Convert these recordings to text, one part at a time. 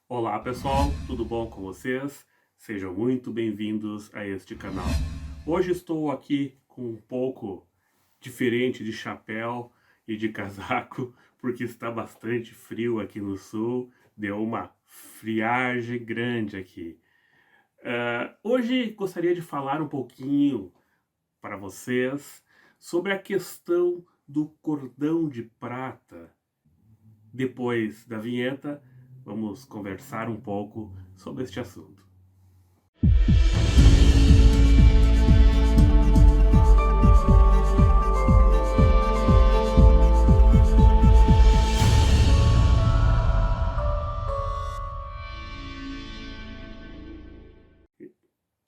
Olá pessoal, tudo bom com vocês? Sejam muito bem-vindos a este canal. Hoje estou aqui com um pouco diferente de chapéu e de casaco, porque está bastante frio aqui no sul, deu uma friagem grande aqui. Hoje gostaria de falar um pouquinho para vocês sobre a questão do cordão de prata. Depois da vinheta, vamos conversar um pouco sobre este assunto.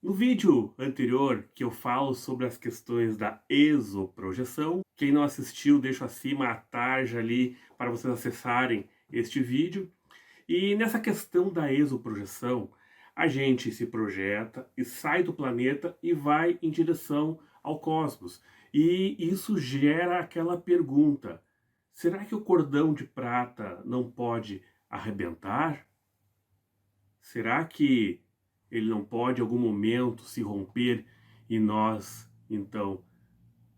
No vídeo anterior que eu falo sobre as questões da exoprojeção, quem não assistiu, deixo acima a tarja ali para vocês acessarem este vídeo. E nessa questão da exoprojeção, a gente se projeta e sai do planeta e vai em direção ao cosmos. E isso gera aquela pergunta: será que o cordão de prata não pode arrebentar? Será que ele não pode em algum momento se romper e nós, então,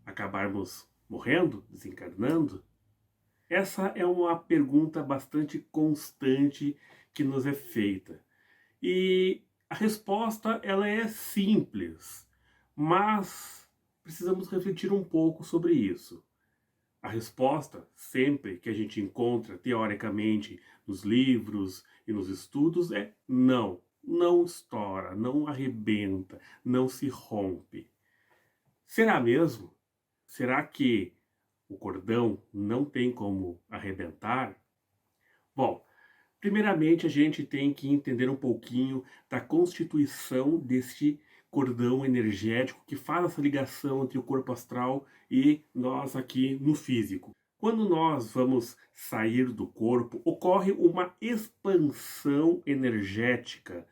acabarmos morrendo, desencarnando? Essa é uma pergunta bastante constante que nos é feita. E a resposta ela é simples, mas precisamos refletir um pouco sobre isso. A resposta, sempre que a gente encontra teoricamente nos livros e nos estudos, é não. Não estoura, não arrebenta, não se rompe. Será mesmo? Será que o cordão não tem como arrebentar? Bom, primeiramente a gente tem que entender um pouquinho da constituição deste cordão energético que faz essa ligação entre o corpo astral e nós aqui no físico. Quando nós vamos sair do corpo, ocorre uma expansão energética.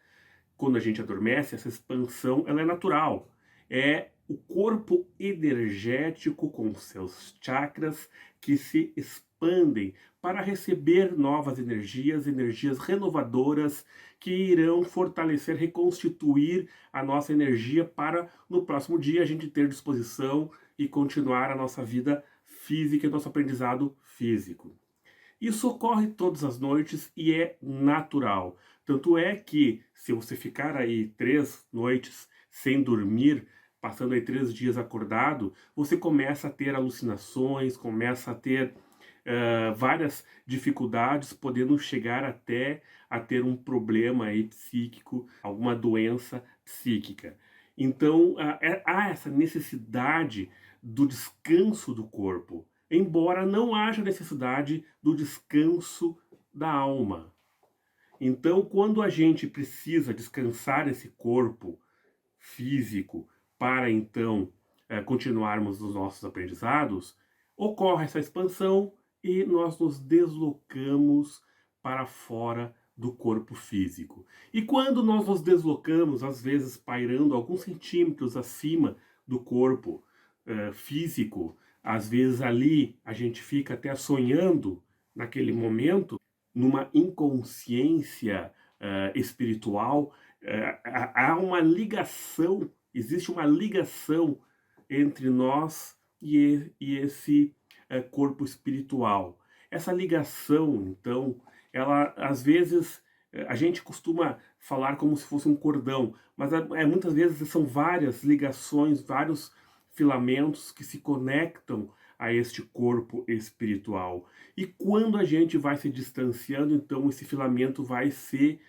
Quando a gente adormece, essa expansão ela é natural. É o corpo energético com seus chakras que se expandem para receber novas energias, energias renovadoras que irão fortalecer, reconstituir a nossa energia para no próximo dia a gente ter disposição e continuar a nossa vida física e nosso aprendizado físico. Isso ocorre todas as noites e é natural. Tanto é que, se você ficar aí 3 noites sem dormir, passando aí 3 dias acordado, você começa a ter alucinações, começa a ter várias dificuldades, podendo chegar até a ter um problema aí psíquico, alguma doença psíquica. Então, há essa necessidade do descanso do corpo, embora não haja necessidade do descanso da alma. Então, quando a gente precisa descansar esse corpo físico para então continuarmos os nossos aprendizados, ocorre essa expansão e nós nos deslocamos para fora do corpo físico. E quando nós nos deslocamos, às vezes pairando alguns centímetros acima do corpo físico, às vezes ali a gente fica até sonhando naquele momento, numa inconsciência espiritual, há uma ligação, existe uma ligação entre nós e esse corpo espiritual. Essa ligação, então, ela às vezes a gente costuma falar como se fosse um cordão, mas muitas vezes são várias ligações, vários filamentos que se conectam a este corpo espiritual. E quando a gente vai se distanciando, então esse filamento vai se,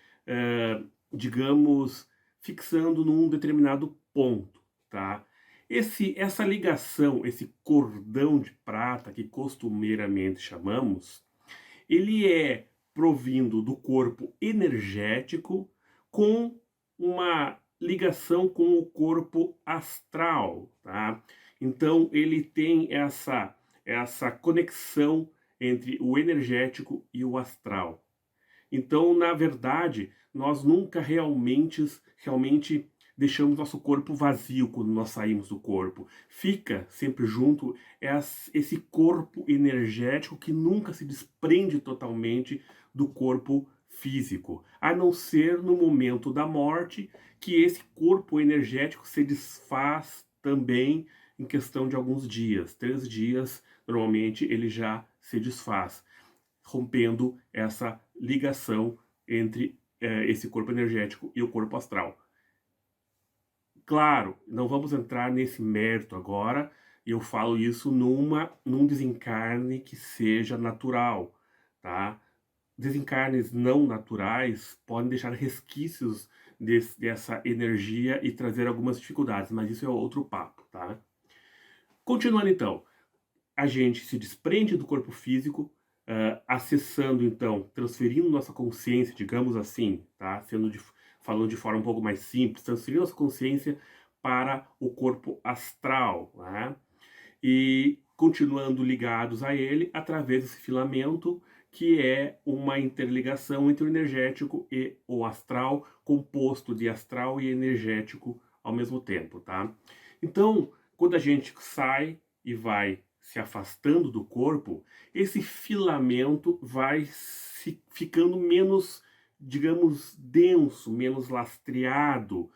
digamos, fixando num determinado ponto, tá? Essa ligação, esse cordão de prata que costumeiramente chamamos, ele é provindo do corpo energético com uma ligação com o corpo astral, tá? Então ele tem essa conexão entre o energético e o astral. Então, na verdade, nós nunca realmente deixamos nosso corpo vazio quando nós saímos do corpo. Fica sempre junto esse corpo energético que nunca se desprende totalmente do corpo físico, a não ser no momento da morte, que esse corpo energético se desfaz também em questão de alguns dias. 3 dias, normalmente, ele já se desfaz, rompendo essa ligação entre esse corpo energético e o corpo astral. Claro, não vamos entrar nesse mérito agora, e eu falo isso num desencarne que seja natural, tá? Desencarnes não naturais podem deixar resquícios dessa energia e trazer algumas dificuldades, mas isso é outro papo, tá? Continuando então, a gente se desprende do corpo físico, acessando então, transferindo nossa consciência, digamos assim, tá? Falando de forma um pouco mais simples, transferindo nossa consciência para o corpo astral, né? E continuando ligados a ele através desse filamento, que é uma interligação entre o energético e o astral, composto de astral e energético ao mesmo tempo, tá? Então, quando a gente sai e vai se afastando do corpo, esse filamento vai ficando menos, digamos, denso, menos lastreado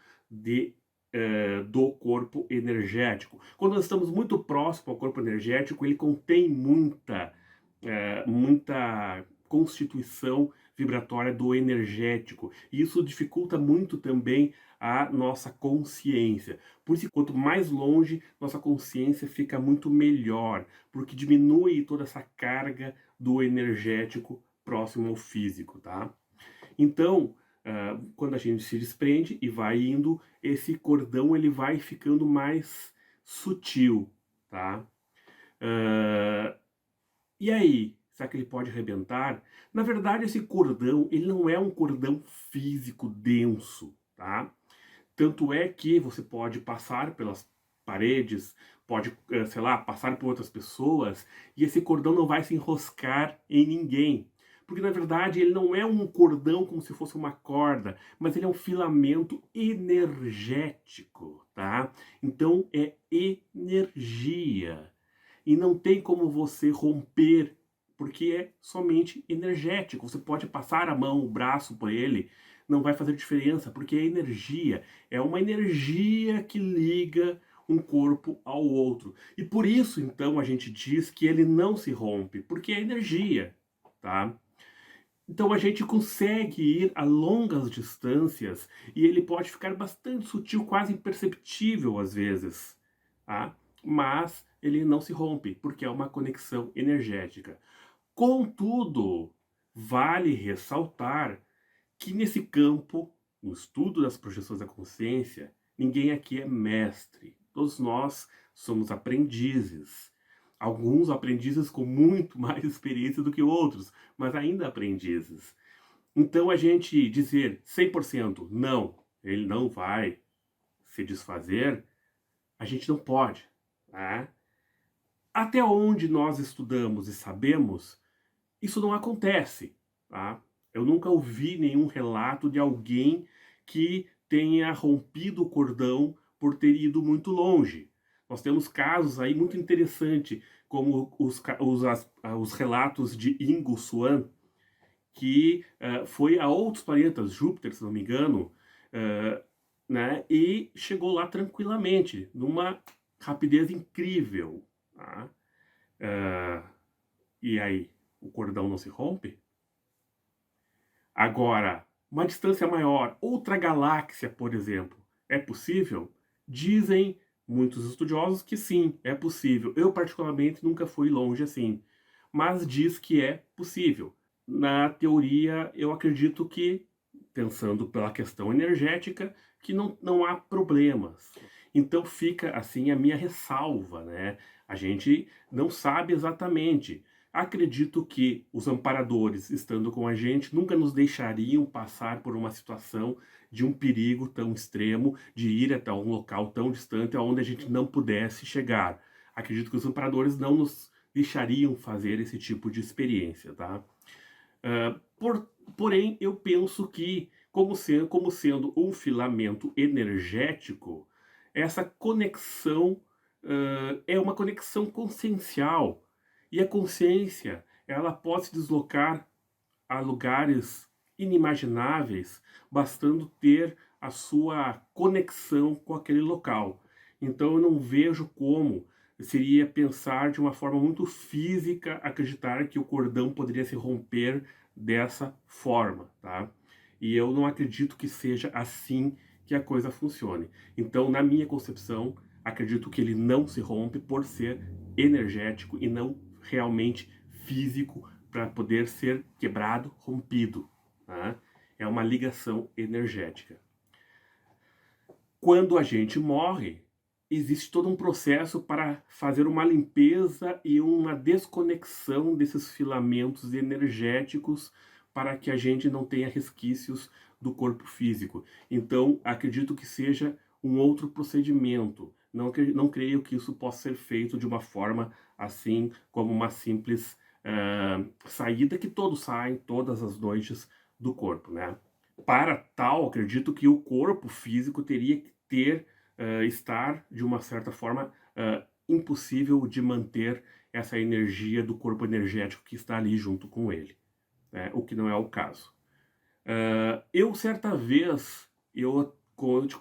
do corpo energético. Quando nós estamos muito próximo ao corpo energético, ele contém muita constituição vibratória do energético. E isso dificulta muito também a nossa consciência. Por isso, quanto mais longe, nossa consciência fica muito melhor, porque diminui toda essa carga do energético próximo ao físico, tá? Então, quando a gente se desprende e vai indo, esse cordão ele vai ficando mais sutil, tá? E aí, será que ele pode arrebentar? Na verdade, esse cordão, ele não é um cordão físico denso, tá? Tanto é que você pode passar pelas paredes, pode, sei lá, passar por outras pessoas, e esse cordão não vai se enroscar em ninguém. Porque, na verdade, ele não é um cordão como se fosse uma corda, mas ele é um filamento energético, tá? Então, é energia. E não tem como você romper, porque é somente energético. Você pode passar a mão, o braço por ele, não vai fazer diferença, porque é energia. É uma energia que liga um corpo ao outro. E por isso, então, a gente diz que ele não se rompe, porque é energia, tá? Então a gente consegue ir a longas distâncias e ele pode ficar bastante sutil, quase imperceptível às vezes, tá? Mas ele não se rompe, porque é uma conexão energética. Contudo, vale ressaltar que nesse campo, no estudo das projeções da consciência, ninguém aqui é mestre. Todos nós somos aprendizes. Alguns aprendizes com muito mais experiência do que outros, mas ainda aprendizes. Então a gente dizer 100% não, ele não vai se desfazer, a gente não pode. Tá? Até onde nós estudamos e sabemos, isso não acontece. Tá? Eu nunca ouvi nenhum relato de alguém que tenha rompido o cordão por ter ido muito longe. Nós temos casos aí muito interessantes, como os relatos de Ingo Swann, que foi a outros planetas, Júpiter, se não me engano, né, e chegou lá tranquilamente, numa rapidez incrível. Tá? E aí, o cordão não se rompe? Agora, uma distância maior, outra galáxia, por exemplo, é possível? Dizem muitos estudiosos que sim, é possível. Eu, particularmente, nunca fui longe assim, mas diz que é possível. Na teoria, eu acredito que, pensando pela questão energética, que não há problemas. Então fica assim a minha ressalva, né? A gente não sabe exatamente. Acredito que os amparadores, estando com a gente, nunca nos deixariam passar por uma situação de um perigo tão extremo, de ir até um local tão distante aonde a gente não pudesse chegar. Acredito que os amparadores não nos deixariam fazer esse tipo de experiência, tá? Porém, eu penso que, como sendo um filamento energético, essa conexão é uma conexão consciencial. E a consciência, ela pode se deslocar a lugares inimagináveis, bastando ter a sua conexão com aquele local. Então eu não vejo como seria pensar de uma forma muito física, acreditar que o cordão poderia se romper dessa forma, tá? E eu não acredito que seja assim que a coisa funcione. Então, na minha concepção, acredito que ele não se rompe por ser energético e não realmente físico para poder ser quebrado, rompido, tá? É uma ligação energética. Quando a gente morre, existe todo um processo para fazer uma limpeza e uma desconexão desses filamentos energéticos para que a gente não tenha resquícios do corpo físico. Então, acredito que seja um outro procedimento. Não creio que isso possa ser feito de uma forma assim, como uma simples saída que todos saem todas as noites do corpo, né? Para tal, acredito que o corpo físico teria que estar de uma certa forma impossível de manter essa energia do corpo energético que está ali junto com ele, né? O que não é o caso. Eu certa vez eu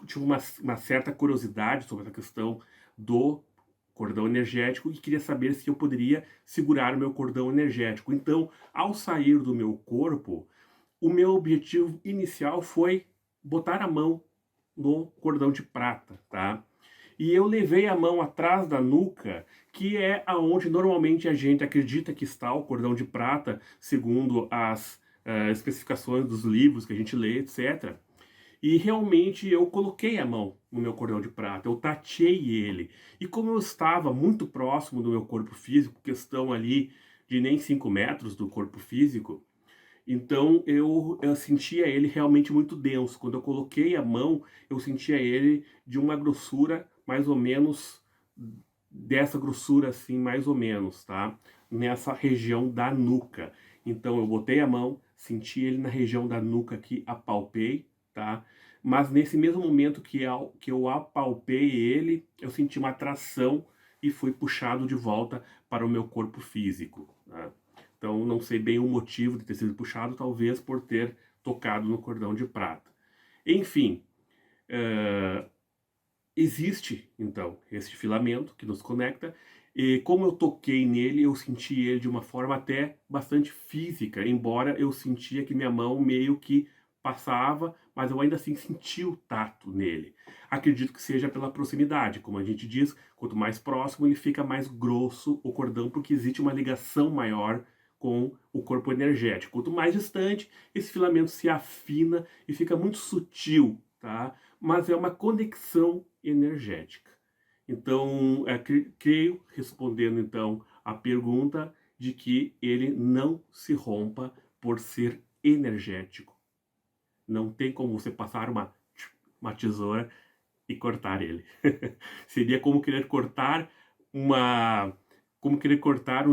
tive uma certa curiosidade sobre essa questão do cordão energético e queria saber se eu poderia segurar o meu cordão energético. Então, ao sair do meu corpo, o meu objetivo inicial foi botar a mão no cordão de prata, tá? E eu levei a mão atrás da nuca, que é aonde normalmente a gente acredita que está o cordão de prata, segundo as especificações dos livros que a gente lê, etc. E realmente eu coloquei a mão no meu cordão de prata, eu tateei ele. E como eu estava muito próximo do meu corpo físico, questão ali de nem 5 metros do corpo físico, então eu sentia ele realmente muito denso. Quando eu coloquei a mão, eu sentia ele de uma grossura mais ou menos, dessa grossura assim, mais ou menos, tá? Nessa região da nuca. Então eu botei a mão, senti ele na região da nuca que apalpei, tá? Mas nesse mesmo momento que eu apalpei ele, eu senti uma atração e fui puxado de volta para o meu corpo físico, tá? Então, não sei bem o motivo de ter sido puxado, talvez por ter tocado no cordão de prata. Enfim, existe, então, este filamento que nos conecta, e como eu toquei nele, eu senti ele de uma forma até bastante física, embora eu sentia que minha mão meio que passava, mas eu ainda assim senti o tato nele. Acredito que seja pela proximidade, como a gente diz, quanto mais próximo ele fica mais grosso o cordão, porque existe uma ligação maior com o corpo energético. Quanto mais distante, esse filamento se afina e fica muito sutil, tá? Mas é uma conexão energética. Então, creio, respondendo então a pergunta, de que ele não se rompa por ser energético. Não tem como você passar uma tesoura e cortar ele. Seria como querer cortar um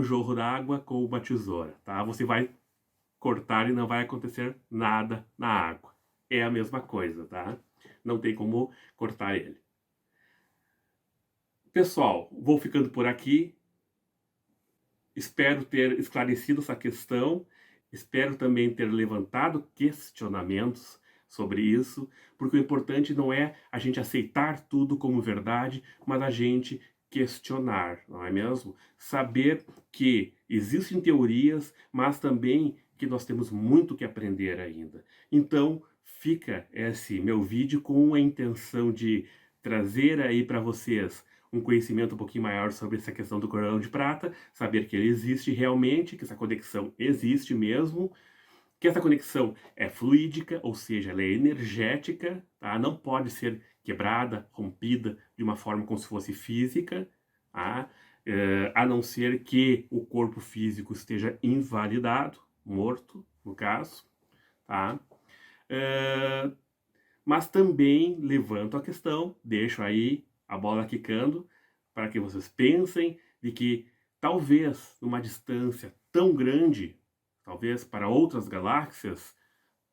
jorro d'água com uma tesoura, tá? Você vai cortar e não vai acontecer nada na água. É a mesma coisa, tá? Não tem como cortar ele. Pessoal, vou ficando por aqui. Espero ter esclarecido essa questão. Espero também ter levantado questionamentos sobre isso, porque o importante não é a gente aceitar tudo como verdade, mas a gente questionar, não é mesmo? Saber que existem teorias, mas também que nós temos muito que aprender ainda. Então, fica esse meu vídeo com a intenção de trazer aí para vocês um conhecimento um pouquinho maior sobre essa questão do cordão de prata, saber que ele existe realmente, que essa conexão existe mesmo, que essa conexão é fluídica, ou seja, ela é energética, tá? Não pode ser quebrada, rompida de uma forma como se fosse física, tá? A não ser que o corpo físico esteja invalidado, morto, no caso, tá? Mas também levanto a questão, deixo aí a bola quicando, para que vocês pensem de que talvez numa distância tão grande, talvez para outras galáxias,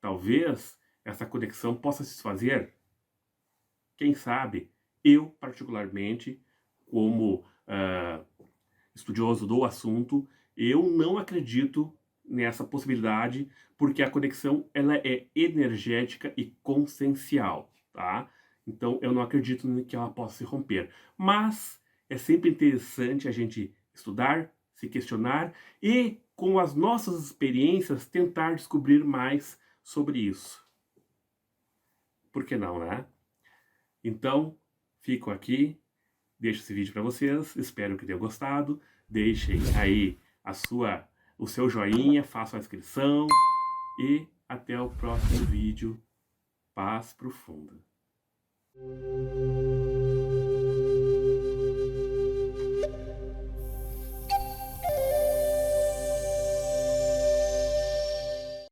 talvez essa conexão possa se fazer. Quem sabe? Eu, particularmente, como estudioso do assunto, eu não acredito nessa possibilidade, porque a conexão ela é energética e consciencial, tá? Então eu não acredito que ela possa se romper. Mas é sempre interessante a gente estudar, se questionar e, com as nossas experiências, tentar descobrir mais sobre isso. Por que não, né? Então, fico aqui, deixo esse vídeo para vocês, espero que tenham gostado. Deixem aí o seu joinha, façam a inscrição e até o próximo vídeo. Paz profunda.